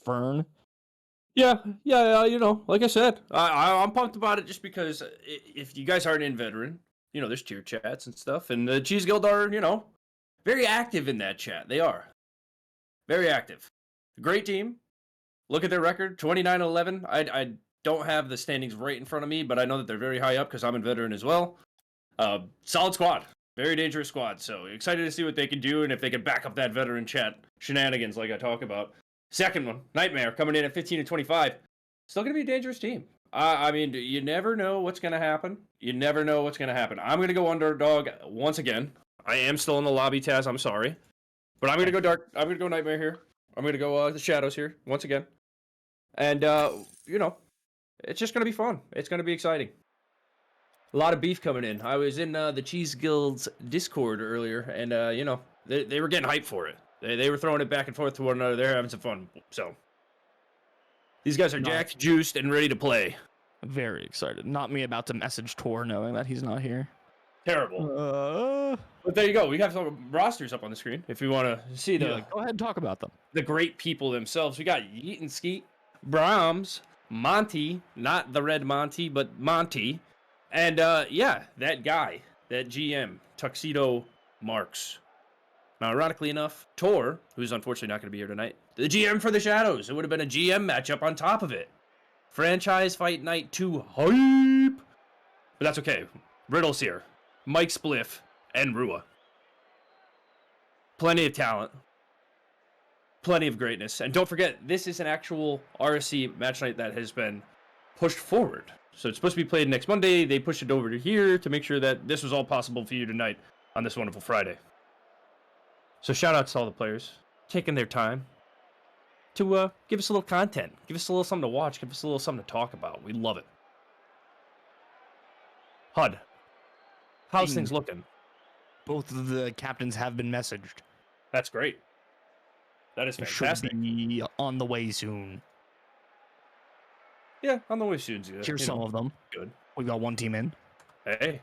Fern. Yeah, like I said, I'm pumped about it just because if you guys aren't in veteran, there's tier chats and stuff, and the Cheese Guild are, very active in that chat. They are very active. Great team. Look at their record, 29-11. I don't have the standings right in front of me, but I know that they're very high up because I'm in veteran as well. Solid squad. Very dangerous squad. So excited to see what they can do and if they can back up that veteran chat shenanigans like I talk about. Second one, Nightmare, coming in at 15-25. Still going to be a dangerous team. I mean, you never know what's going to happen. I'm going to go underdog once again. I am still in the lobby, Taz. I'm sorry. But I'm going to go dark. I'm going to go Nightmare here. I'm going to go the Shadows here once again. And, it's just going to be fun. It's going to be exciting. A lot of beef coming in. I was in the Cheese Guild's Discord earlier, and, they were getting hyped for it. They were throwing it back and forth to one another. They're having some fun. So these guys are jacked, juiced, and ready to play. Very excited. Not me about to message Tor knowing that he's not here. Terrible. But there you go. We have some rosters up on the screen if you want to see go ahead and talk about them. The great people themselves. We got Yeet and Skeet, Brahms, Monty, not the Red Monty, but Monty. And, that guy, that GM, Tuxedo Marks. Now, ironically enough, Tor, who's unfortunately not going to be here tonight, the GM for the Shadows. It would have been a GM matchup on top of it. Franchise Fight Night 2 hype. But that's okay. Riddle's here. Mike Spliff and Rua. Plenty of talent. Plenty of greatness. And don't forget, this is an actual RSC match night that has been pushed forward. So it's supposed to be played next Monday. They pushed it over to here to make sure that this was all possible for you tonight on this wonderful Friday. So shout out to all the players taking their time to give us a little content, give us a little something to watch, give us a little something to talk about. We love it. HUD, how's things looking? Both of the captains have been messaged. That's great. That is fantastic. Should be on the way soon. Yeah, on the way soon. Here's some of them. Good. We got one team in. Hey,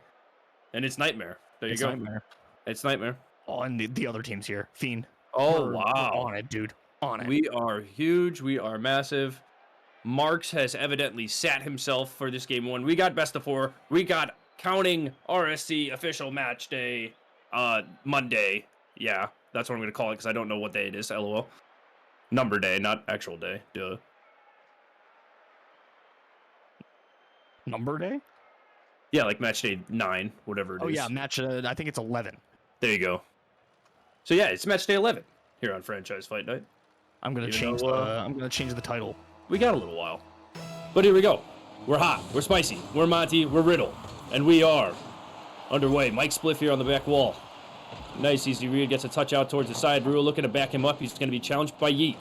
and it's Nightmare. There you go. It's Nightmare. Oh, and the other team's here. Fiend. Oh, We're wow. on it, dude. On it. We are huge. We are massive. Marks has evidently sat himself for this game one. We got best of 4. We got counting RSC official match day Monday. Yeah, that's what I'm going to call it because I don't know what day it is. LOL. Number day, not actual day. Duh. Number day? Yeah, like match day 9, whatever it is. Oh, yeah, match, I think it's 11. There you go. So yeah, it's match day 11 here on Franchise Fight Night. I'm gonna change the title. We got a little while, but here we go. We're hot. We're spicy. We're Monty. We're Riddle, and we are underway. Mike Spliff here on the back wall. Nice easy read. Gets a touch out towards the side. Rua looking to back him up. He's going to be challenged by Yeet.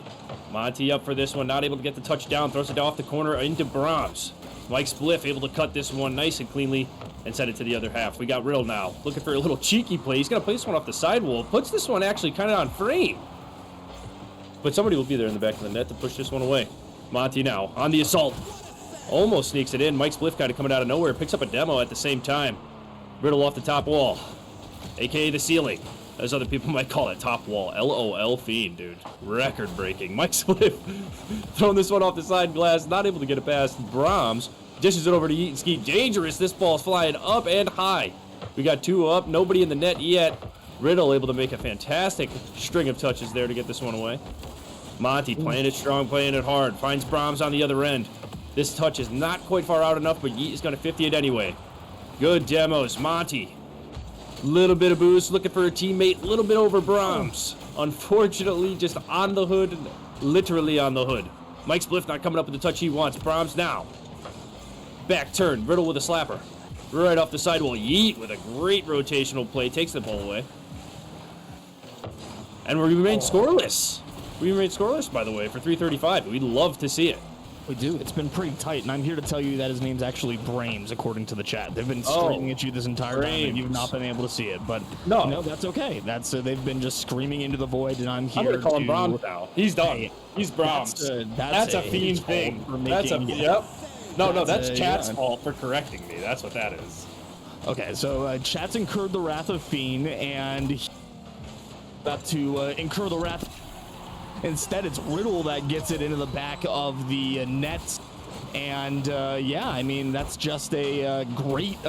Monty up for this one. Not able to get the touchdown. Throws it off the corner into Brahms. Mike Spliff able to cut this one nice and cleanly and send it to the other half. We got Riddle now. Looking for a little cheeky play. He's going to play this one off the sidewall. Puts this one actually kind of on frame. But somebody will be there in the back of the net to push this one away. Monty now on the assault. Almost sneaks it in. Mike Spliff kind of coming out of nowhere. Picks up a demo at the same time. Riddle off the top wall. A.K.A. the ceiling. As other people might call it, top wall. LOL Fiend, dude. Record breaking. Mike Spliff throwing this one off the side glass. Not able to get it past Brahms. Dishes it over to Yeet and Skeet. Dangerous. This ball's flying up and high. We got 2 up. Nobody in the net yet. Riddle able to make a fantastic string of touches there to get this one away. Monty playing it strong, playing it hard. Finds Brahms on the other end. This touch is not quite far out enough, but Yeet is going to 50 it anyway. Good demos. Monty. Little bit of boost, looking for a teammate, a little bit over Brahms. Unfortunately, just on the hood, literally on the hood. Mike Spliff not coming up with the touch he wants. Brahms now. Back turn, Riddle with a slapper. Right off the sidewall. Yeet with a great rotational play, takes the ball away. And we remain scoreless. We remain scoreless, by the way, for 3:35. We'd love to see it. We do. It's been pretty tight, and I'm here to tell you that his name's actually Brames, according to the chat. They've been screaming at you this entire time, and you've not been able to see it. But no, that's okay. That's they've been just screaming into the void, and I'm here. I'm gonna call him Brahms now. He's done. Hey, he's Brahms. That's a Fiend thing. Yep. No, that's chat's fault for correcting me. That's what that is. Okay, so chat's incurred the wrath of Fiend, and about to incur the wrath. Instead, it's Riddle that gets it into the back of the nets. And yeah, I mean, that's just a great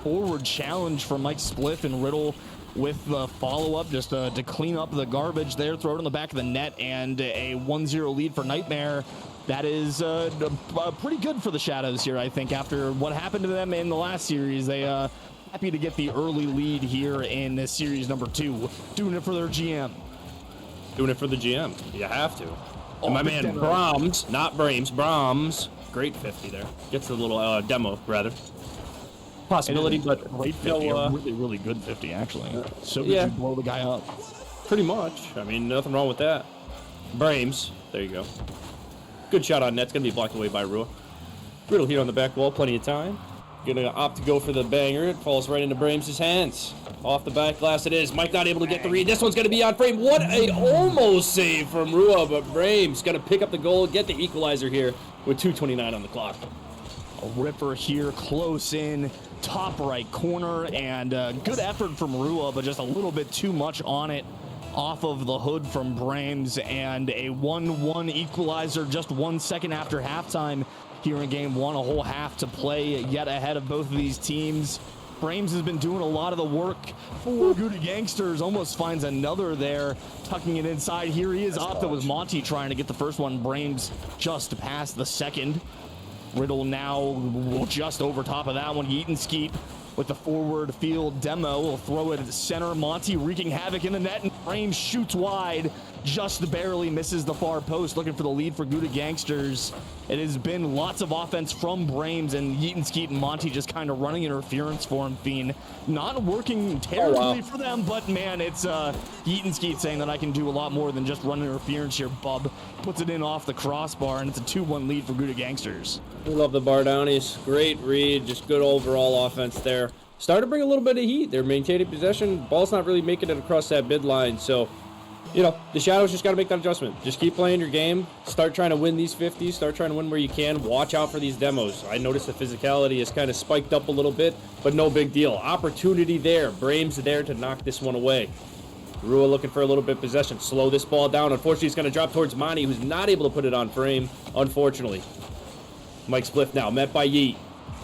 forward challenge for Mike Spliff and Riddle with the follow-up, just to clean up the garbage there, throw it in the back of the net, and a 1-0 lead for Nightmare. That is pretty good for the Shadows here, I think, after what happened to them in the last series. They happy to get the early lead here in this series number 2, doing it for their GM. Doing it for the GM. You have to. And my man Brahms, not Brames, Brahms. Great 50 there. Gets the little demo, rather. Possibility, but great 50. Really, really good 50, actually. So good to blow the guy up. Pretty much. I mean, nothing wrong with that. Brames. There you go. Good shot on net. It's going to be blocked away by Rua. Riddle here on the back wall. Plenty of time. Going to opt to go for the banger. It falls right into Brames' hands. Off the back glass it is. Mike not able to get the read. This one's going to be on frame. What a almost save from Rua, but Brames going to pick up the goal, get the equalizer here with 2:29 on the clock. A ripper here, close in, top right corner, and good effort from Rua, but just a little bit too much on it off of the hood from Brames, and a 1-1 equalizer just 1 second after halftime here in game 1. A whole half to play yet ahead of both of these teams. Brames has been doing a lot of the work for Gouda Gangsters. Almost finds another there, tucking it inside. Here he is, Opta with Monty trying to get the first one. Brames just past the second. Riddle now just over top of that one. Yeet Skeet with the forward field demo will throw it at the center. Monty wreaking havoc in the net, and Brames shoots wide, just barely misses the far post, looking for the lead for Gouda Gangsters. It has been lots of offense from Brames, and Yeet Skeet and Monty just kind of running interference for him. Fiend not working terribly for them, but man, it's Yeet Skeet saying that I can do a lot more than just run interference here, bub. Puts it in off the crossbar, and it's a 2-1 lead for Gouda Gangsters. We love the bar downies. Great read, just good overall offense there. Starting to bring a little bit of heat. They're maintaining possession. Ball's not really making it across that midline, so you know, the Shadows just got to make that adjustment. Just keep playing your game. Start trying to win these 50s. Start trying to win where you can. Watch out for these demos. I noticed the physicality is kind of spiked up a little bit, but no big deal. Opportunity there. Brames there to knock this one away. Rua looking for a little bit of possession. Slow this ball down. Unfortunately, it's going to drop towards Monty, who's not able to put it on frame, unfortunately. Mike Spliff now, met by Yeet.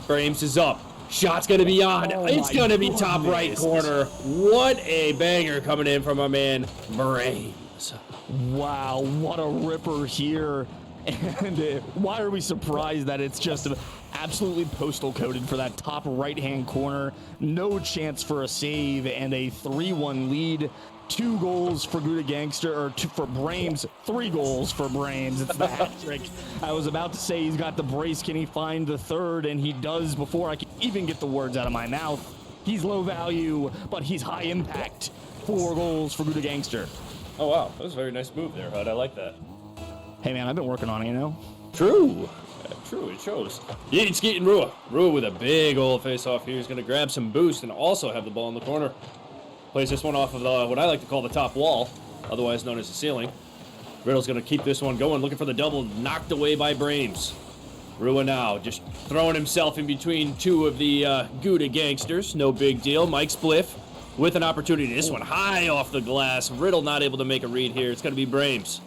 Brames is up. Shot's going to be on. It's going to be top right corner. What a banger coming in from my man, Brames. Wow, what a ripper here. And why are we surprised that it's just absolutely postal coded for that top right-hand corner? No chance for a save, and a 3-1 lead. 2 goals for Gouda Gangster, or 2 for Brames, 3 goals for Brames. It's the hat trick. I was about to say he's got the brace. Can he find the third? And he does before I can even get the words out of my mouth. He's low value, but he's high impact. 4 goals for Gouda Gangster. Oh, wow. That was a very nice move there, Hud. I like that. Hey, man, I've been working on it, you know? True. Yeah, true, it shows. Yeet Skeet and Rua. Rua with a big old face-off here. He's going to grab some boost and also have the ball in the corner. Plays this one off of what I like to call the top wall, otherwise known as the ceiling. Riddle's going to keep this one going, looking for the double, knocked away by Brames. Rua now just throwing himself in between 2 of the Gouda Gangsters. No big deal. Mike Spliff with an opportunity. This one high off the glass. Riddle not able to make a read here. It's going to be Brames.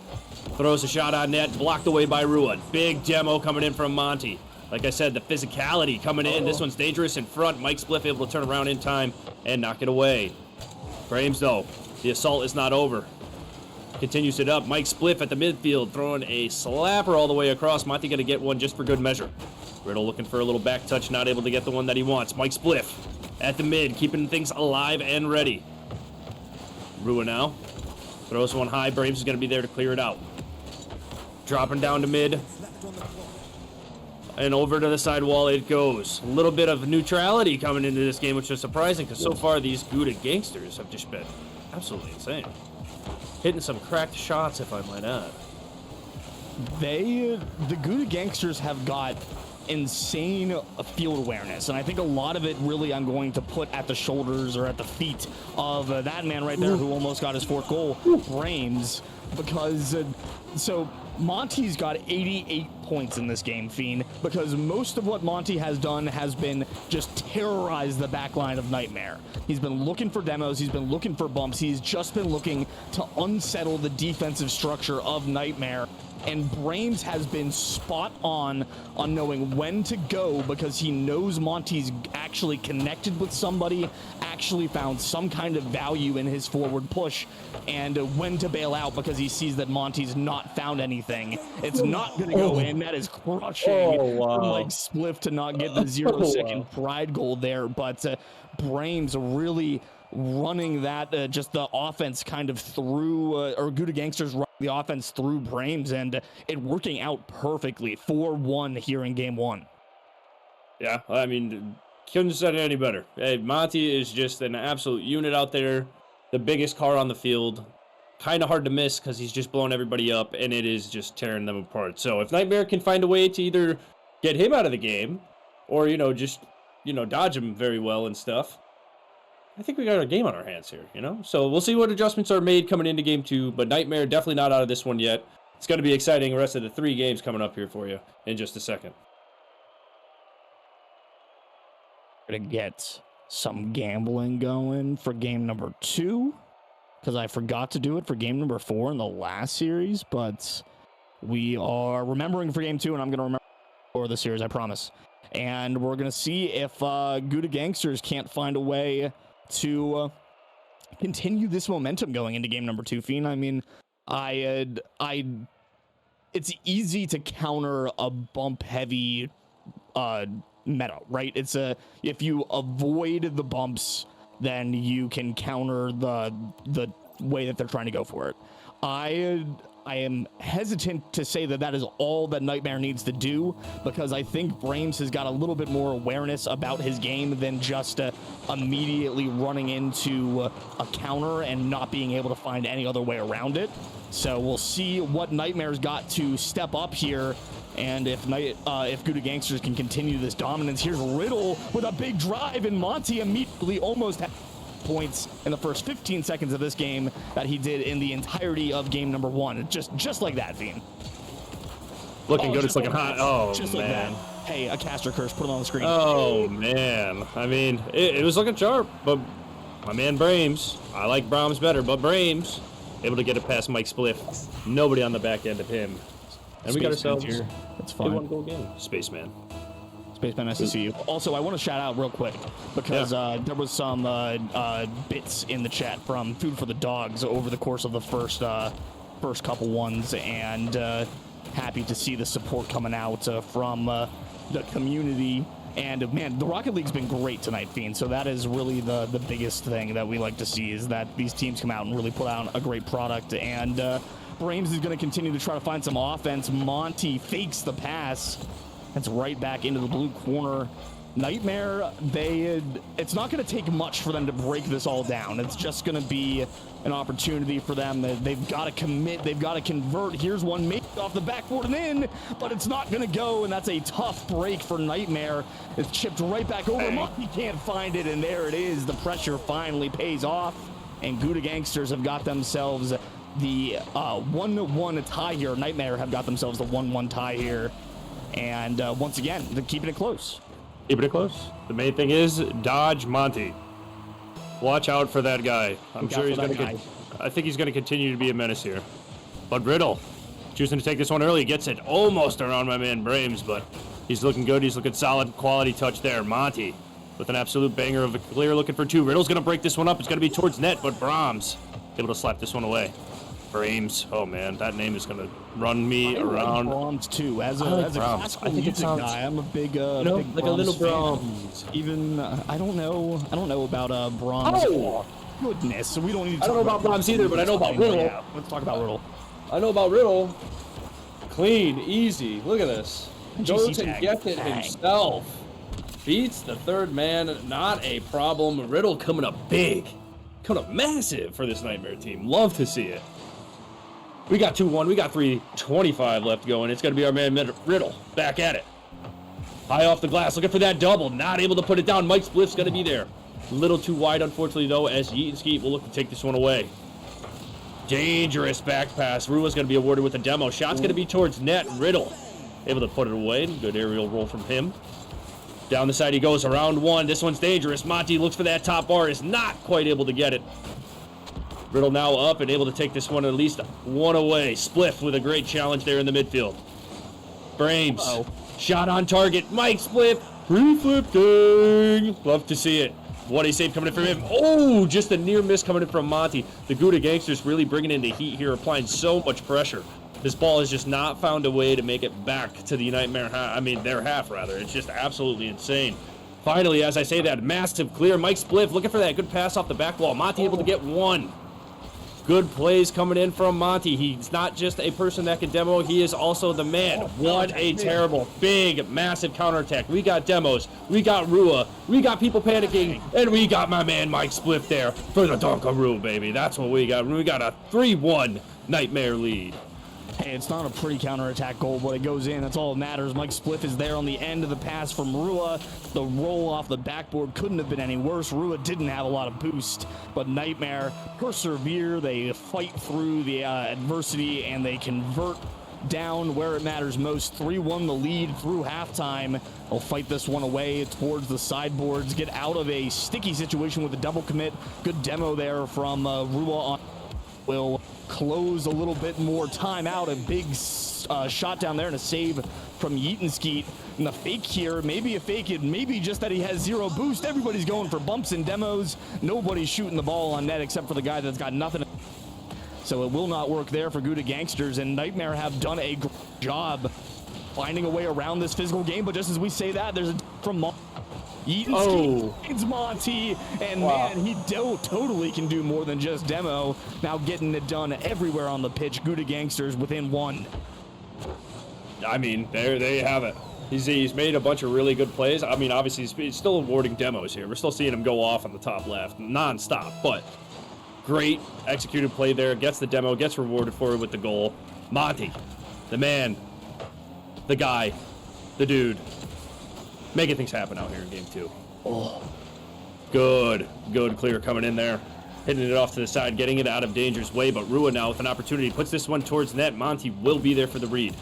Throws a shot on net, blocked away by Rua. Big demo coming in from Monty. Like I said, the physicality coming in. This one's dangerous in front. Mike Spliff able to turn around in time and knock it away. Brames, though, the assault is not over. Continues it up. Mike Spliff at the midfield, throwing a slapper all the way across. Monty going to get one just for good measure. Riddle looking for a little back touch, not able to get the one that he wants. Mike Spliff at the mid, keeping things alive and ready. Rua now throws one high. Braves is going to be there to clear it out. Dropping down to mid. And over to the side wall it goes. A little bit of neutrality coming into this game, which is surprising because so far these Gouda Gangsters have just been absolutely insane. Hitting some cracked shots, if I might add. The Gouda Gangsters have got insane field awareness, and I think a lot of it really I'm going to put at the shoulders or at the feet of that man right there who almost got his 4th goal, Brames. because so Monty's got 88 points in this game, Fiend, because most of what Monty has done has been just terrorize the back line of Nightmare. He's been looking for demos, he's been looking for bumps, he's just been looking to unsettle the defensive structure of Nightmare. And Brames has been spot on knowing when to go, because he knows Monty's actually connected with somebody, actually found some kind of value in his forward push, and when to bail out because he sees that Monty's not found anything. It's not going to go in. That is crushing for Mike Spliff to not get the 0-second pride goal there, but Brames really running that just the offense kind of through or Gouda Gangsters running the offense through Brames, and it working out perfectly. 4-1 here in game 1. Yeah, I mean, couldn't have said it any better. Hey, Monty is just an absolute unit out there, the biggest car on the field. Kind of hard to miss because he's just blowing everybody up, and it is just tearing them apart. So if Nightmare can find a way to either get him out of the game or, just, dodge him very well and stuff, I think we got a game on our hands here, So we'll see what adjustments are made coming into game 2, but Nightmare definitely not out of this one yet. It's going to be exciting the rest of the 3 games coming up here for you in just a second. Gonna get some gambling going for game number 2, because I forgot to do it for game number 4 in the last series, but we are remembering for game 2, and I'm going to remember for the series, I promise. And we're going to see if Gouda Gangsters can't find a way to continue this momentum going into game number 2, Fiend. I mean, it's easy to counter a bump-heavy meta, right? It's if you avoid the bumps, then you can counter the way that they're trying to go for it. I am hesitant to say that that is all that Nightmare needs to do, because I think Brames has got a little bit more awareness about his game than just immediately running into a counter and not being able to find any other way around it. So we'll see what Nightmare's got to step up here, and if Gouda Gangsters can continue this dominance. Here's Riddle with a big drive, and Monty immediately almost had points in the first 15 seconds of this game that he did in the entirety of game number 1. Just like that, Fiend. Looking good. It's looking hot. Oh, just man. Like that. Hey, a caster curse. Put it on the screen. Oh, man. I mean, it was looking sharp, but my man Brames, I like Brahms better, but Brames able to get it past Mike Spliff. Nobody on the back end of him. And we got ourselves here. That's fine. 1-goal game. Spaceman. Spaceman, nice to see you. Also, I want to shout out real quick, because there was some bits in the chat from Food for the Dogs over the course of the first couple ones, and happy to see the support coming out from the community. And man, the Rocket League's been great tonight, Fiend. So that is really the biggest thing that we like to see, is that these teams come out and really put out a great product. And Brames is going to continue to try to find some offense. Monty fakes the pass. That's right back into the blue corner. Nightmare, it's not going to take much for them to break this all down. It's just going to be an opportunity for them. They've got to commit. They've got to convert. Here's one made off the backboard and in, but it's not going to go, and that's a tough break for Nightmare. It's chipped right back over. Monkey can't find it, and there it is. The pressure finally pays off, and Gouda Gangsters have got themselves the 1-1 tie here. Nightmare have got themselves the 1-1 tie here. And once again, they're keeping it close. Keeping it close. The main thing is dodge Monty. Watch out for that guy. I'm sure he's going to. I think he's going to continue to be a menace here. But Riddle, choosing to take this one early, gets it almost around my man Brames, but he's looking good. He's looking solid, quality touch there. Monty with an absolute banger of a clear, looking for 2. Riddle's going to break this one up. It's going to be towards net, but Brahms able to slap this one away. Brames, oh man, that name is gonna run me around. Like Brahms too. As a classical music guy, I'm a big, big like a little Brahms. Even I don't know about Brahms. Oh goodness, we don't need to. I don't know about Brahms either, but I know about Riddle. Yeah, let's talk about Riddle. I know about Riddle. Clean, easy. Look at this. Goes and gets it himself. Beats the third man. Not a problem. Riddle coming up big, coming up massive for this Nightmare team. Love to see it. We got 2-1. We got 3:25 left going. It's going to be our man Riddle back at it. High off the glass, looking for that double. Not able to put it down. Mike Spliff's going to be there. A little too wide, unfortunately, though, as Yeet and Skeet will look to take this one away. Dangerous back pass. Rua's going to be awarded with a demo. Shot's going to be towards net. Riddle able to put it away. Good aerial roll from him. Down the side he goes. Around one. This one's dangerous. Monty looks for that top bar. Is not quite able to get it. Riddle now up and able to take this one at least one away. Spliff with a great challenge there in the midfield. Brames. Shot on target. Mike Spliff. Reflipping. Love to see it. What a save coming in from him. Oh, just a near miss coming in from Monty. The Gouda Gangsters really bringing in the heat here, applying so much pressure. This ball has just not found a way to make it back to the Nightmare half. I mean, their half, rather. It's just absolutely insane. Finally, as I say that, massive clear. Mike Spliff looking for that good pass off the back wall. Monty able to get one. Good plays coming in from Monty. He's not just a person that can demo, he is also the man. What a terrible, big, massive counterattack. We got demos, we got Rua, we got people panicking, and we got my man Mike Spliff there for the Dunkaroo, baby. That's what we got. We got a 3-1 Nightmare lead. Hey, it's not a pretty counterattack goal, but it goes in. That's all that matters. Mike Spliff is there on the end of the pass from Rua. The roll off the backboard couldn't have been any worse. Rua didn't have a lot of boost, but Nightmare persevere. They fight through the adversity, and they convert down where it matters most. 3-1 the lead through halftime. They'll fight this one away towards the sideboards, get out of a sticky situation with a double commit. Good demo there from Rua on will close a little bit more time out. A big shot down there and a save from Yeaton-Skeet. And the fake here, maybe a fake, it maybe just that he has zero boost. Everybody's going for bumps and demos. Nobody's shooting the ball on net except for the guy that's got nothing. So it will not work there for Gouda Gangsters, and Nightmare have done a great job finding a way around this physical game. But just as we say that, there's a from Yeaton Monty, and man, he totally can do more than just demo. Now getting it done everywhere on the pitch. Gouda Gangsters within one. I mean, there you have it. He's made a bunch of really good plays. I mean, obviously he's still awarding demos here. We're still seeing him go off on the top left non-stop, but great executed play there. Gets the demo, gets rewarded for it with the goal. Monty, the man, the guy, the dude, making things happen out here in game 2. Oh, good clear coming in there, hitting it off to the side, getting it out of danger's way. But Rua now with an opportunity puts this one towards net. Monty will be there for the read.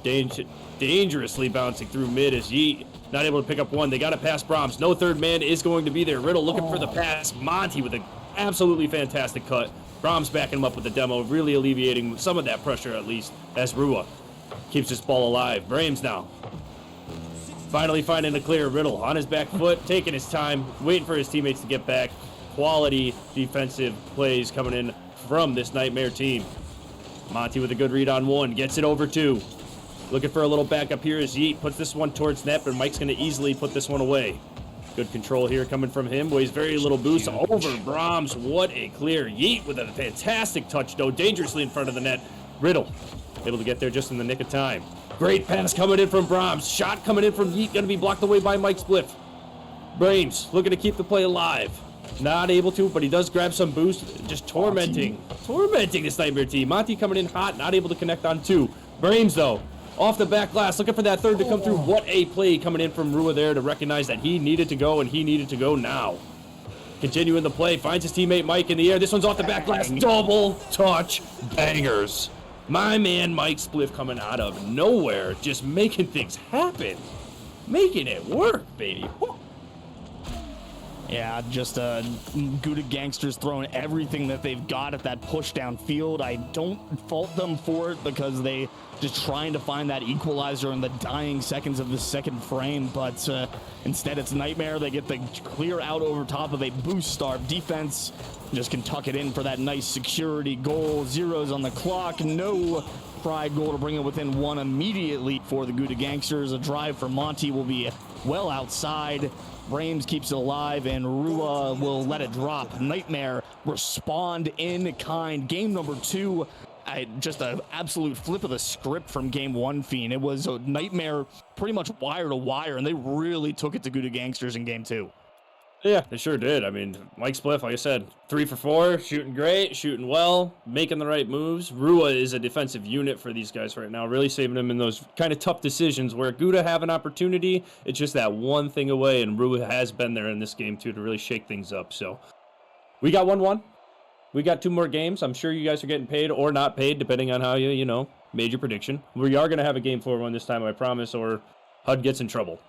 Dangerously bouncing through mid as Yeet not able to pick up one. They got to pass Brahms. No third man is going to be there. Riddle looking for the pass. Monty with an absolutely fantastic cut. Brahms backing him up with the demo, really alleviating some of that pressure at least as Rua keeps this ball alive. Brames now finally finding the clear. Riddle on his back foot, taking his time, waiting for his teammates to get back. Quality defensive plays coming in from this Nightmare team. Monty with a good read on one, gets it over 2. Looking for a little backup here as Yeet puts this one towards net, but Mike's going to easily put this one away. Good control here coming from him. Weighs very little boost over Brahms. What a clear. Yeet with a fantastic touch, though, dangerously in front of the net. Riddle able to get there just in the nick of time. Great pass coming in from Brahms. Shot coming in from Yeet, going to be blocked away by Mike Spliff. Brames looking to keep the play alive. Not able to, but he does grab some boost. Just tormenting this Nightmare team. Monty coming in hot, not able to connect on 2. Brames, though, off the back glass, looking for that third to come through. What a play coming in from Rua there to recognize that he needed to go, and he needed to go now. Continuing the play, finds his teammate Mike in the air. This one's off the back glass. Double touch bangers. My man Mike Spliff coming out of nowhere, just making things happen. Making it work, baby. Yeah, just Gouda Gangsters throwing everything that they've got at that push down field. I don't fault them for it because they just trying to find that equalizer in the dying seconds of the second frame, but instead it's Nightmare. They get the clear out over top of a boost-starved defense. Just can tuck it in for that nice security goal. Zeros on the clock. No pride goal to bring it within 1 immediately for the Gouda Gangsters. A drive for Monty will be well outside. Brames keeps it alive, and Rua will let it drop. Nightmare respond in kind. Game number 2, just an absolute flip of the script from game 1, Fiend. It was a Nightmare pretty much wire to wire, and they really took it to Gouda Gangsters in game 2. Yeah, they sure did. I mean, Mike Spliff, like I said, 3 for 4, shooting great, shooting well, making the right moves. Rua is a defensive unit for these guys right now, really saving them in those kind of tough decisions where Gouda have an opportunity. It's just that one thing away, and Rua has been there in this game, too, to really shake things up. So we got 1-1. We got 2 more games. I'm sure you guys are getting paid or not paid, depending on how you made your prediction. We are going to have a game 4 one this time, I promise, or HUD gets in trouble.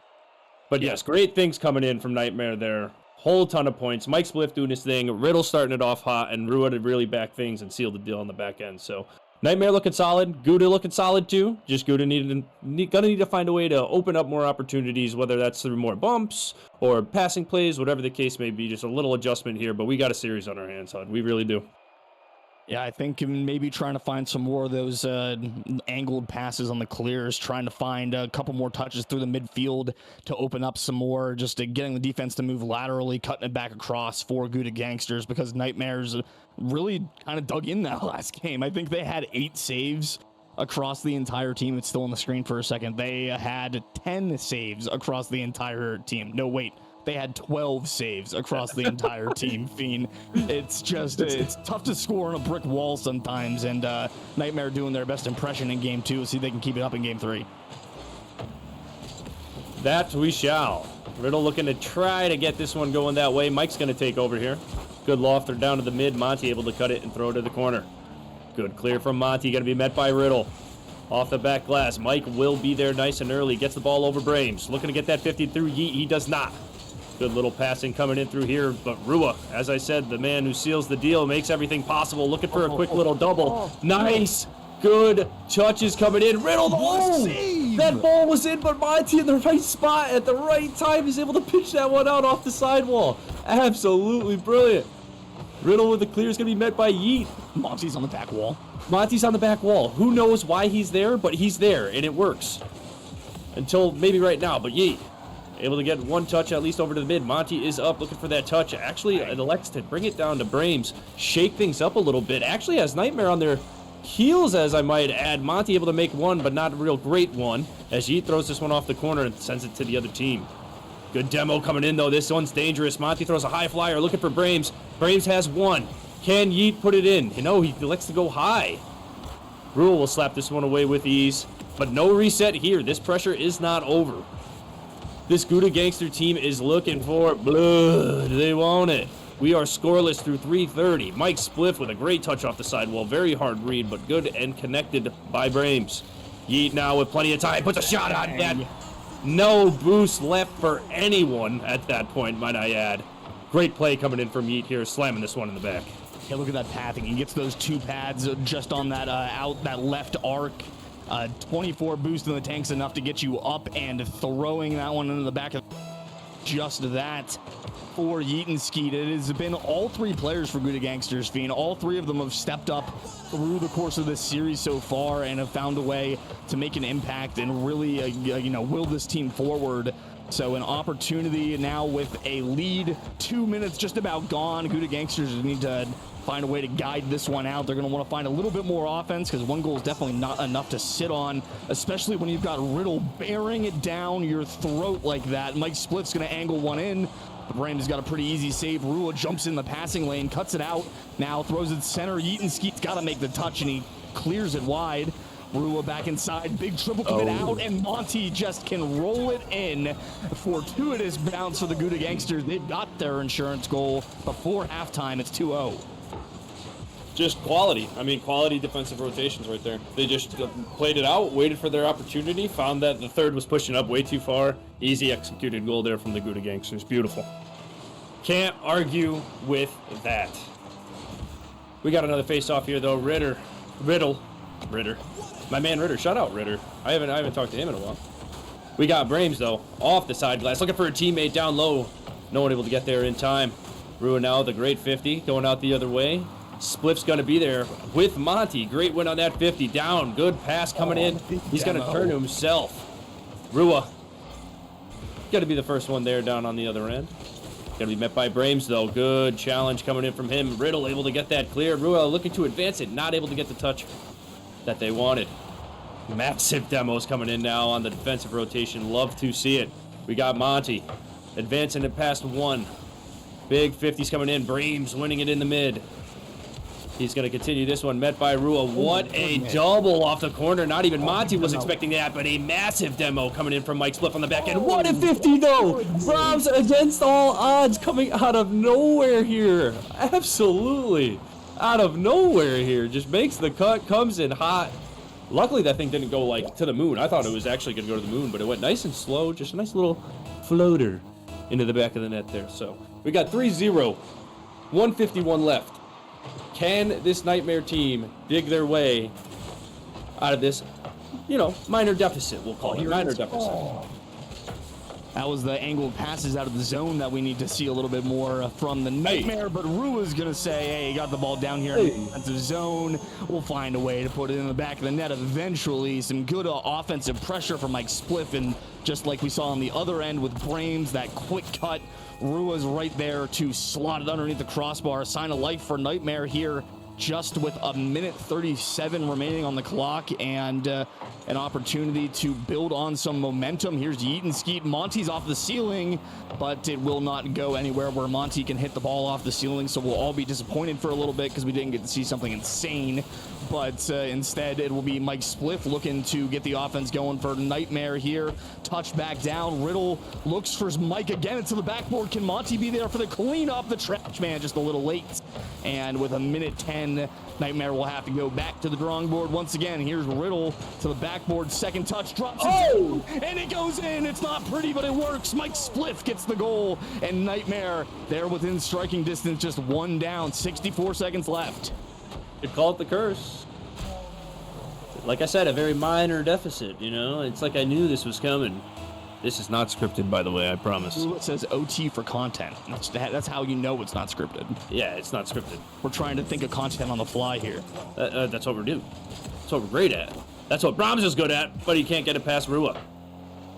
But yes, great things coming in from Nightmare there. Whole ton of points. Mike Spliff doing his thing. Riddle starting it off hot, and Rua to really back things and seal the deal on the back end. So Nightmare looking solid. Gouda looking solid too. Just Gouda gonna need to find a way to open up more opportunities, whether that's through more bumps or passing plays, whatever the case may be. Just a little adjustment here, but we got a series on our hands, HUD. We really do. Yeah, I think maybe trying to find some more of those angled passes on the clears, trying to find a couple more touches through the midfield to open up some more, just getting the defense to move laterally, cutting it back across for Gouda Gangsters, because Nightmares really kind of dug in that last game. I think they had 8 saves across the entire team. It's still on the screen for a second. They had 10 saves across the entire team. No, wait. They had 12 saves across the entire team, Fiend. It's tough to score on a brick wall sometimes, and Nightmare doing their best impression in game 2. See if they can keep it up in game 3. That we shall. Riddle looking to try to get this one going that way. Mike's going to take over here. Good lofter down to the mid. Monty able to cut it and throw it to the corner. Good clear from Monty. Going to be met by Riddle. Off the back glass. Mike will be there nice and early. Gets the ball over Brames. Looking to get that 50 through Yeet. He does not. Good little passing coming in through here, but Rua, as I said, the man who seals the deal, makes everything possible. Looking for a quick little double. Nice. Good touches coming in. Riddle, that ball was in, but Monty in the right spot at the right time is able to pitch that one out off the sidewall. Absolutely brilliant. Riddle with the clear is going to be met by Yeet. Monty's on the back wall. Monty's on the back wall. Who knows why he's there, but he's there, and it works. Until maybe right now, but Yeet. Able to get one touch at least over to the mid. Monty is up looking for that touch. Actually, elects to bring it down to Brames. Shake things up a little bit. Actually has Nightmare on their heels, as I might add. Monty able to make one, but not a real great one. As Yeet throws this one off the corner and sends it to the other team. Good demo coming in, though. This one's dangerous. Monty throws a high flyer looking for Brames. Brames has one. Can Yeet put it in? You know, he elects to go high. Rule will slap this one away with ease. But no reset here. This pressure is not over. This Gouda Gangster team is looking for blood. They want it. We are scoreless through 3:30. Mike Spliff with a great touch off the sidewall. Very hard read, but good and connected by Brames. Yeet now with plenty of time. Puts a shot on net. No boost left for anyone at that point, might I add. Great play coming in from Yeet here, slamming this one in the back. Yeah, look at that pathing. He gets those 2 pads just on that that left arc. 24 boost in the tank's enough to get you up, and throwing that one into the back of just that for Yeet and Skeet. It has been all 3 players for Gouda Gangsters, Fiend. All 3 of them have stepped up through the course of this series so far and have found a way to make an impact and really, will this team forward. So an opportunity now with a lead, 2 minutes just about gone. Gouda Gangsters need to find a way to guide this one out. They're going to want to find a little bit more offense, because 1 goal is definitely not enough to sit on, especially when you've got Riddle bearing it down your throat like that. Mike Spliff's going to angle one in. Brames has got a pretty easy save. Rua jumps in the passing lane, cuts it out. Now throws it center. Yeet Skeet's got to make the touch, and he clears it wide. Rua back inside, big triple commit out, and Monty just can roll it in. Fortuitous bounce for the Gouda Gangsters. They've got their insurance goal before halftime. It's 2-0. Just quality. I mean, quality defensive rotations right there. They just played it out, waited for their opportunity, found that the third was pushing up way too far. Easy executed goal there from the Gouda Gangsters. Beautiful. Can't argue with that. We got another face-off here, though. Riddle. My man Ritter. Shout out Ritter. I haven't talked to him in a while. We got Brames, though, off the side glass, looking for a teammate down low. No one able to get there in time. Rua now the great 50, going out the other way. Spliff's going to be there with Monty. Great win on that 50. Down. Good pass coming in. He's going to turn to himself. Rua. Got to be the first one there down on the other end. Going to be met by Brames, though. Good challenge coming in from him. Riddle able to get that clear. Rua looking to advance it. Not able to get the touch that they wanted. Massive demos coming in now on the defensive rotation. Love to see it. We got Monty advancing it past 1. Big 50s coming in. Brames winning it in the mid. He's going to continue this one, met by Rua. What a double off the corner. Not even Monty was expecting that, but a massive demo coming in from Mike Spliff on the back end. What a 50, though! Brahms against all odds coming out of nowhere here. Absolutely. out of nowhere here. Just makes the cut, comes in hot. Luckily, that thing didn't go, like, to the moon. I thought it was actually going to go to the moon, but it went nice and slow. Just a nice little floater into the back of the net there. So we got 3-0, 151 left. Can this Nightmare team dig their way out of this, you know, minor deficit, we'll call it, minor deficit. That was the angled passes out of the zone that we need to see a little bit more from the Nightmare, but Rua's going to say, hey, you got the ball down here in the defensive zone. We'll find a way to put it in the back of the net eventually. Some good offensive pressure from Mike Spliff, and just like we saw on the other end with Brames, that quick cut. Rua's right there to slot it underneath the crossbar. Sign of life for Nightmare here, just with a minute 37 remaining on the clock, and an opportunity to build on some momentum. Here's Yeet and Skeet. Monty's off the ceiling, but it will not go anywhere where Monty can hit the ball off the ceiling, so we'll all be disappointed for a little bit because we didn't get to see something insane. But instead, it will be Mike Spliff looking to get the offense going for Nightmare here. Touch back down. Riddle looks for Mike again into the backboard. Can Monty be there for the cleanup? The trash man just a little late. And with a minute 10, Nightmare will have to go back to the drawing board once again. Here's Riddle to the backboard. Second touch, drops it down, and it goes in. It's not pretty, but it works. Mike Spliff gets the goal, and Nightmare there within striking distance, just one down, 64 seconds left. Could call it the curse. Like I said, a very minor deficit, you know? It's like I knew this was coming. This is not scripted, by the way, I promise. It says OT for content. That's how you know it's not scripted. Yeah, it's not scripted. We're trying to think of content on the fly here. That's what we're doing. That's what we're great at. That's what Brahms is good at, but he can't get it past Rua.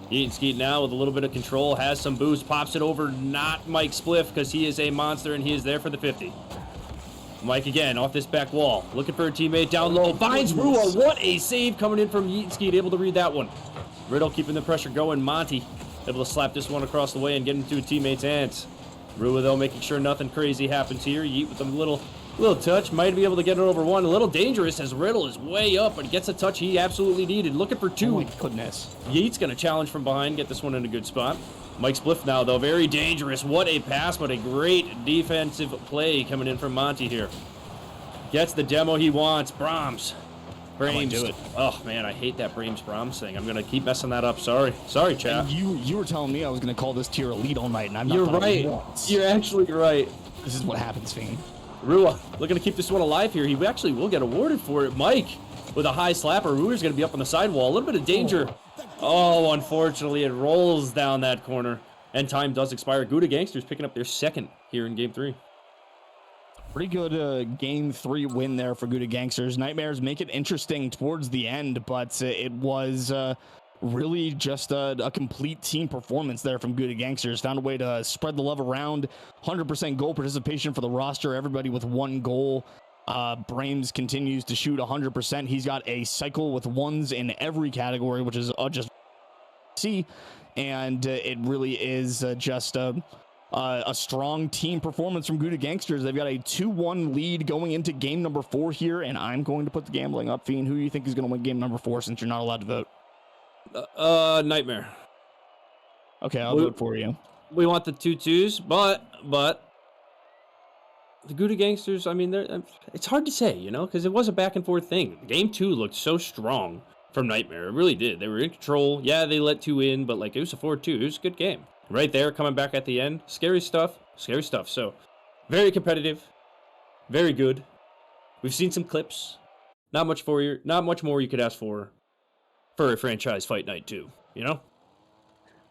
Yeet and Skeet now with a little bit of control, has some boost, pops it over, not Mike Spliff, because he is a monster and he is there for the 50. Mike again off this back wall, looking for a teammate down low, finds Rua. What a save coming in from Yeet and Skeet, able to read that one. Riddle keeping the pressure going. Monty able to slap this one across the way and get into a teammate's hands. Rua though making sure nothing crazy happens here. Yeet with a little touch, might be able to get it over one. A little dangerous as Riddle is way up, but gets a touch he absolutely needed. Looking for two. Oh my goodness. Yeet's gonna challenge from behind, get this one in a good spot. Mike Spliff now though, very dangerous. What a pass, but a great defensive play coming in from Monty here. Gets the demo he wants. Brames. Do it. Oh man, I hate that Brames thing. I'm gonna keep messing that up. Sorry, chat. And you were telling me I was gonna call this tier elite all night, and I'm not. You're right. You're actually right. This is what happens, Fiend. Rua looking to keep this one alive here. He actually will get awarded for it. Mike with a high slapper. Rua's gonna be up on the sidewall. A little bit of danger. Oh, unfortunately, it rolls down that corner, and time does expire. Gouda Gangsters picking up their second here in Game 3. Pretty good Game 3 win there for Gouda Gangsters. Nightmares make it interesting towards the end, but it was really just a complete team performance there from Gouda Gangsters. Found a way to spread the love around. 100% goal participation for the roster. Everybody with one goal. Brames continues to shoot 100%. He's got a cycle with ones in every category, which is just see. And it really is just a strong team performance from Gouda Gangsters. They've got a 2-1 lead going into game number 4 here, and I'm going to put the gambling up. Fiend, who do you think is going to win game number 4 since you're not allowed to vote? Nightmare. Okay, I'll vote for you. We want the 2-2s, but the Gouda Gangsters, I mean, it's hard to say, you know, because it was a back and forth thing. Game 2 looked so strong from Nightmare. It really did. They were in control. Yeah, they let 2 in, but like it was a 4-2. It was a good game. Right there, coming back at the end. Scary stuff. So, very competitive. Very good. We've seen some clips. Not much more you could ask for a franchise fight night too, you know?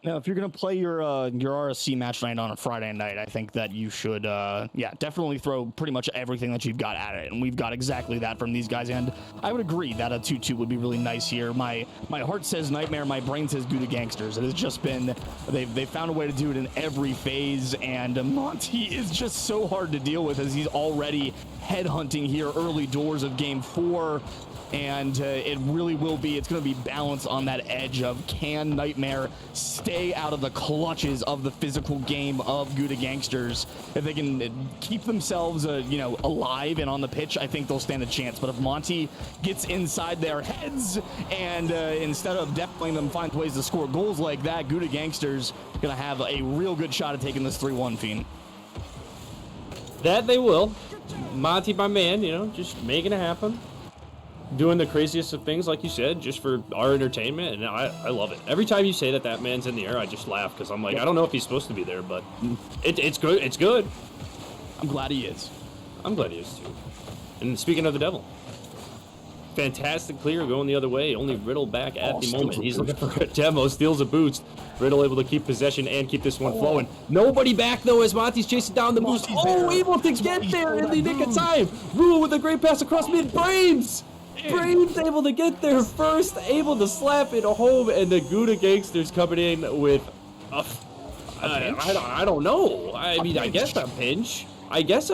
Now, if you're going to play your RSC match night on a Friday night, I think that you should, definitely throw pretty much everything that you've got at it. And we've got exactly that from these guys. And I would agree that a 2-2 would be really nice here. My heart says Nightmare, my brain says Gouda Gangsters. It has just been, they've found a way to do it in every phase. And Monty is just so hard to deal with as he's already headhunting here early doors of game 4. And it really will be, it's going to be balance on that edge of can Nightmare stay out of the clutches of the physical game of Gouda Gangsters. If they can keep themselves, alive and on the pitch, I think they'll stand a chance. But if Monty gets inside their heads and instead of definitely them find ways to score goals like that, Gouda Gangsters going to have a real good shot at taking this 3-1, Fiend. That they will. Monty, my man, you know, just making it happen. Doing the craziest of things, like you said, just for our entertainment, and I love it. Every time you say that man's in the air, I just laugh, because I'm like, I don't know if he's supposed to be there, but it's good. It's good. I'm glad he is. I'm glad he is, too. And speaking of the devil, fantastic clear going the other way. Only Riddle back at the moment. He's looking for a demo, steals a boost. Riddle able to keep possession and keep this one flowing. Nobody back, though, as Monty's chasing down the boost. Able to get there in the nick of time. Rule with a great pass across mid. Braves able to get there first, able to slap it home, and the Gouda Gangsters coming in with I don't know. I mean, I guess a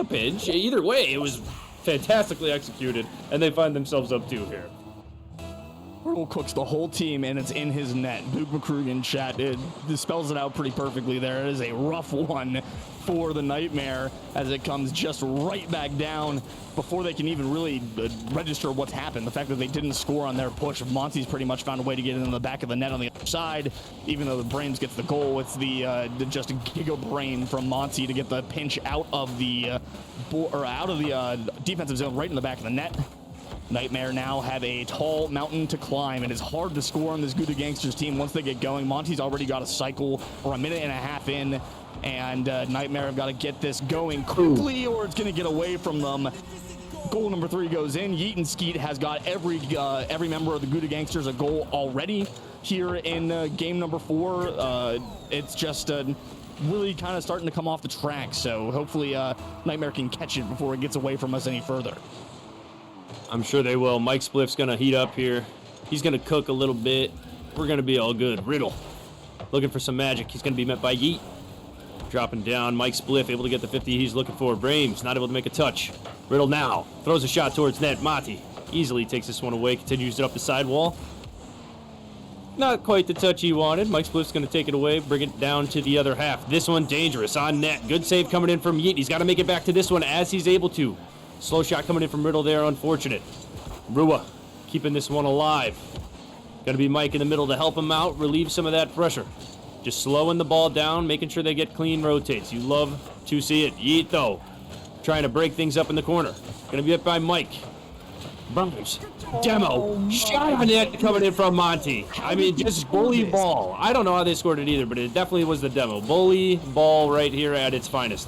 pinch. Either way, it was fantastically executed, and they find themselves up 2 here. Riddle cooks the whole team, and it's in his net. Boog McCrugan chat, it spells it out pretty perfectly there. It is a rough one for the Nightmare as it comes just right back down before they can even really register what's happened. The fact that they didn't score on their push, Monty's pretty much found a way to get into the back of the net on the other side. Even though the Brains gets the goal, it's the just a giga brain from Monty to get the pinch out of the defensive zone right in the back of the net. Nightmare now have a tall mountain to climb. It is hard to score on this Gouda Gangsters team once they get going. Monty's already got a cycle or a minute and a half in, and Nightmare have got to get this going quickly or it's going to get away from them. Goal number 3 goes in. Yeet and Skeet has got every member of the Gouda Gangsters a goal already here in game number 4. It's just really kind of starting to come off the track, so hopefully Nightmare can catch it before it gets away from us any further. I'm sure they will. Mike Spliff's going to heat up here. He's going to cook a little bit. We're going to be all good. Riddle looking for some magic. He's going to be met by Yeet. Dropping down. Mike Spliff able to get the 50 he's looking for. Brames not able to make a touch. Riddle now throws a shot towards net. Monty easily takes this one away. Continues it up the sidewall. Not quite the touch he wanted. Mike Spliff's going to take it away, bring it down to the other half. This one dangerous on net. Good save coming in from Yeet. He's got to make it back to this one as he's able to. Slow shot coming in from Riddle there, unfortunate. Rua keeping this one alive. Gonna be Mike in the middle to help him out, relieve some of that pressure. Just slowing the ball down, making sure they get clean rotates. You love to see it. Yeet, though, trying to break things up in the corner. Gonna be hit by Mike. Bumpers. Demo. Shot on net coming in from Monty. I mean, just bully ball. I don't know how they scored it either, but it definitely was the demo. Bully ball right here at its finest.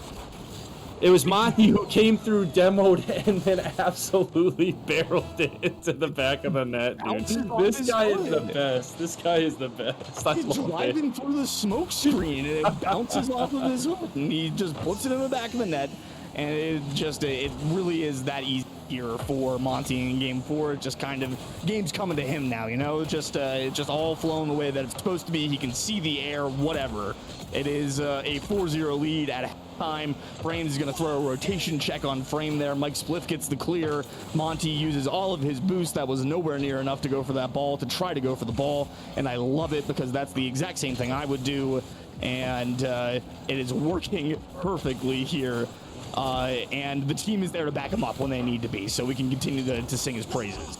It was Monty who came through, demoed, and then absolutely barreled it into the back of the net, dude. This guy is the best. This guy is the best. He's driving through the smoke screen, and it bounces off of his hook, and he just puts it in the back of the net, and it really is that easy here for Monty in Game 4. It just kind of, game's coming to him now, you know? Just all flowing the way that it's supposed to be. He can see the air, whatever. It is a 4-0 lead at time. Brains is going to throw a rotation check on frame there. Mike Spliff gets the clear. Monty uses all of his boost. That was nowhere near enough to go for that ball, to try to go for the ball. And I love it because that's the exact same thing I would do. And it is working perfectly here. And the team is there to back him up when they need to be, so we can continue to sing his praises.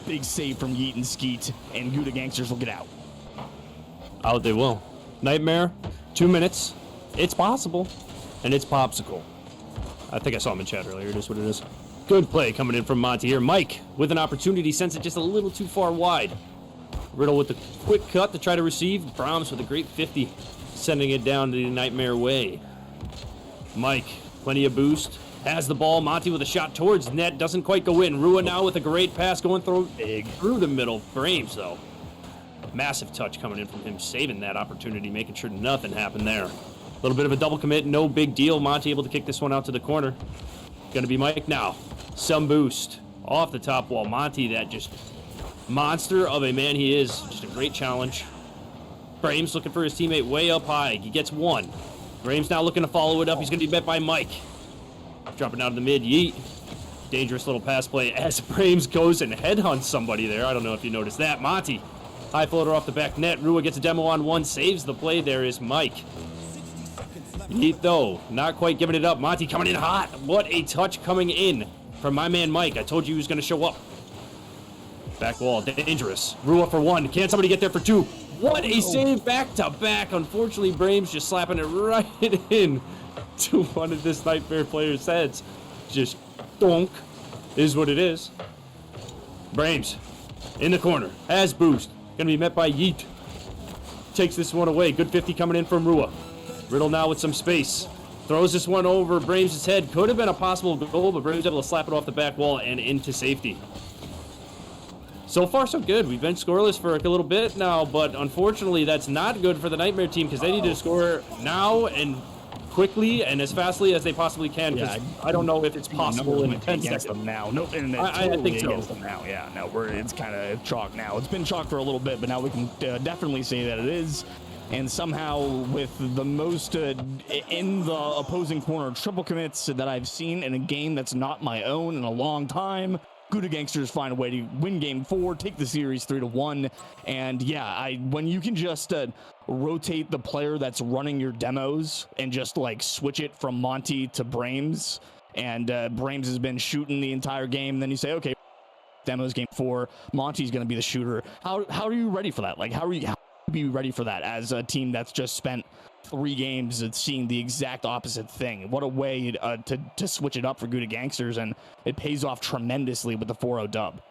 Big save from Yeet and Skeet, and Gouda Gangsters will get out. Out they will. Nightmare, 2 minutes. It's possible. And it's Popsicle. I think I saw him in chat earlier. It is what it is. Good play coming in from Monty here. Mike with an opportunity, sends it just a little too far wide. Riddle with the quick cut to try to receive. Brahms with a great 50, sending it down to the Nightmare way. Mike, plenty of boost. Has the ball. Monty with a shot towards net. Doesn't quite go in. Rua now with a great pass going through the middle. Brames, though. Massive touch coming in from him, saving that opportunity, making sure nothing happened there. A little bit of a double commit, no big deal. Monty able to kick this one out to the corner. Gonna be Mike now. Some boost off the top wall. Monty, that just monster of a man he is. Just a great challenge. Brames looking for his teammate way up high. He gets one. Brames now looking to follow it up. He's gonna be met by Mike. Dropping out of the mid. Yeet. Dangerous little pass play as Brames goes and headhunts somebody there. I don't know if you noticed that. Monty. High floater off the back net. Rua gets a demo on one. Saves the play. There is Mike. Yeet, though, not quite giving it up. Monty coming in hot. What a touch coming in from my man Mike. I told you he was going to show up. Back wall, dangerous. Rua for one. Can somebody get there for two? What a save back to back. Unfortunately, Brames just slapping it right in. to one of this Nightmare player's heads. Just donk is what it is. Brames in the corner, has boost, gonna be met by Yeet. Takes this one away. Good 50 coming in from Rua. Riddle now with some space. Throws this one over Brames' head. Could have been a possible goal, but Brames able to slap it off the back wall and into safety. So far, so good. We've been scoreless for a little bit now, but unfortunately, that's not good for the Nightmare team because they need to score now and quickly and as fastly as they possibly can. Because I don't know if it's possible in 10 seconds. Them now. Nope, and I think so. Them now. Yeah, no, it's kind of chalk now. It's been chalk for a little bit, but now we can definitely say that it is. And somehow, with the most in the opposing corner triple commits that I've seen in a game that's not my own in a long time, Gouda Gangsters find a way to win game 4, take the series 3-1. And yeah, when you can just rotate the player that's running your demos and just like switch it from Monty to Brames, and Brames has been shooting the entire game, then you say, okay, demos game 4, Monty's going to be the shooter. How are you ready for that? Like, how be ready for that as a team that's just spent 3 games and seeing the exact opposite thing? What a way to switch it up for Gouda Gangsters, and it pays off tremendously with the 4-0 dub.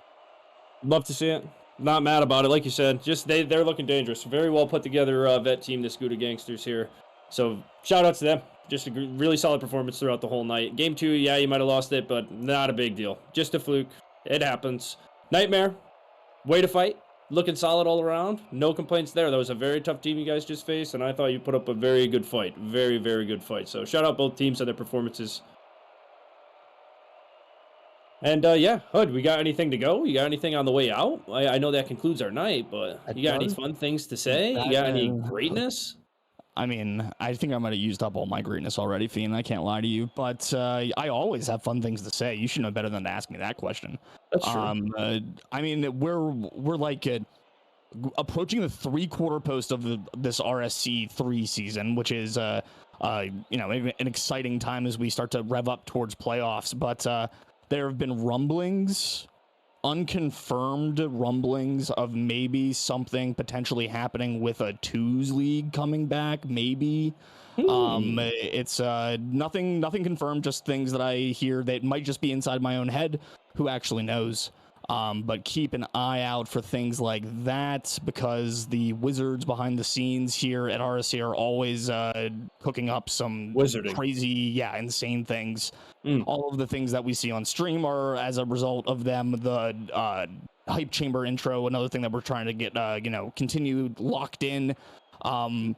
Love to see it. Not mad about it. Like you said, just they're looking dangerous. Very well put together vet team, this Gouda Gangsters here. So shout out to them. Just a really solid performance throughout the whole night. Game 2, yeah, you might have lost it, but not a big deal. Just a fluke. It happens. Nightmare, way to fight. Looking solid all around. No complaints there. That was a very tough team you guys just faced, and I thought you put up a very good fight. Very, very good fight. So shout out both teams on their performances. And yeah, Hood, we got anything to go? You got anything on the way out? I know that concludes our night, but you got any fun things to say? You got any greatness? I mean, I think I might have used up all my greatness already, Fiend. I can't lie to you, but I always have fun things to say. You should know better than to ask me that question. That's true. I mean, we're like approaching the 3/4 post of this RSC 3 season, which is you know, an exciting time as we start to rev up towards playoffs. But there have been rumblings, unconfirmed rumblings of maybe something potentially happening with a 2s league coming back, maybe. It's nothing confirmed, just things that I hear that might just be inside my own head. Who actually knows? But keep an eye out for things like that, because the wizards behind the scenes here at RSC are always cooking up some crazy, insane things. All of the things that we see on stream are as a result of them. The hype chamber intro, another thing that we're trying to get continued locked in.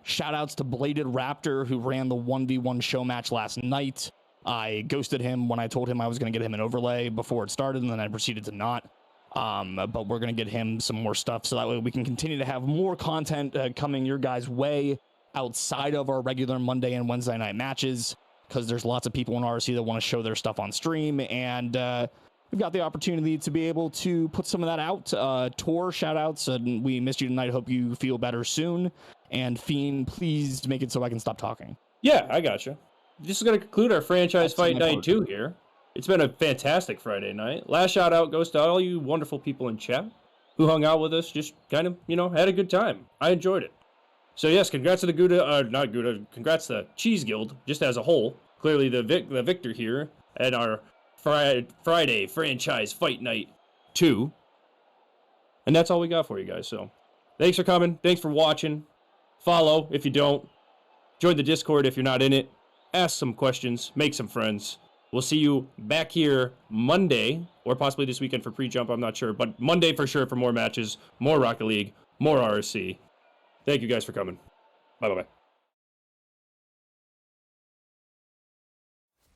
Shout outs to Bladed Raptor, who ran the 1v1 show match last night. I ghosted him when I told him I was going to get him an overlay before it started, and then I proceeded to not. But we're going to get him some more stuff, so that way we can continue to have more content coming your guys' way outside of our regular Monday and Wednesday night matches, because there's lots of people in RSC that want to show their stuff on stream, and we've got the opportunity to be able to put some of that out. Tor, shout outs, and we missed you tonight. Hope you feel better soon. And Fiend, please make it so I can stop talking. Yeah, I gotcha. This is going to conclude our franchise fight night 2 here. It's been a fantastic Friday night. Last shout out goes to all you wonderful people in chat who hung out with us, just kind of, had a good time. I enjoyed it. So yes, congrats to the congrats to Cheese Guild, just as a whole. Clearly the victor here at our Friday franchise fight night 2. And that's all we got for you guys. So thanks for coming. Thanks for watching. Follow if you don't. Join the Discord if you're not in it. Ask some questions. Make some friends. We'll see you back here Monday, or possibly this weekend for pre-jump, I'm not sure. But Monday for sure for more matches, more Rocket League, more RSC. Thank you guys for coming. Bye-bye.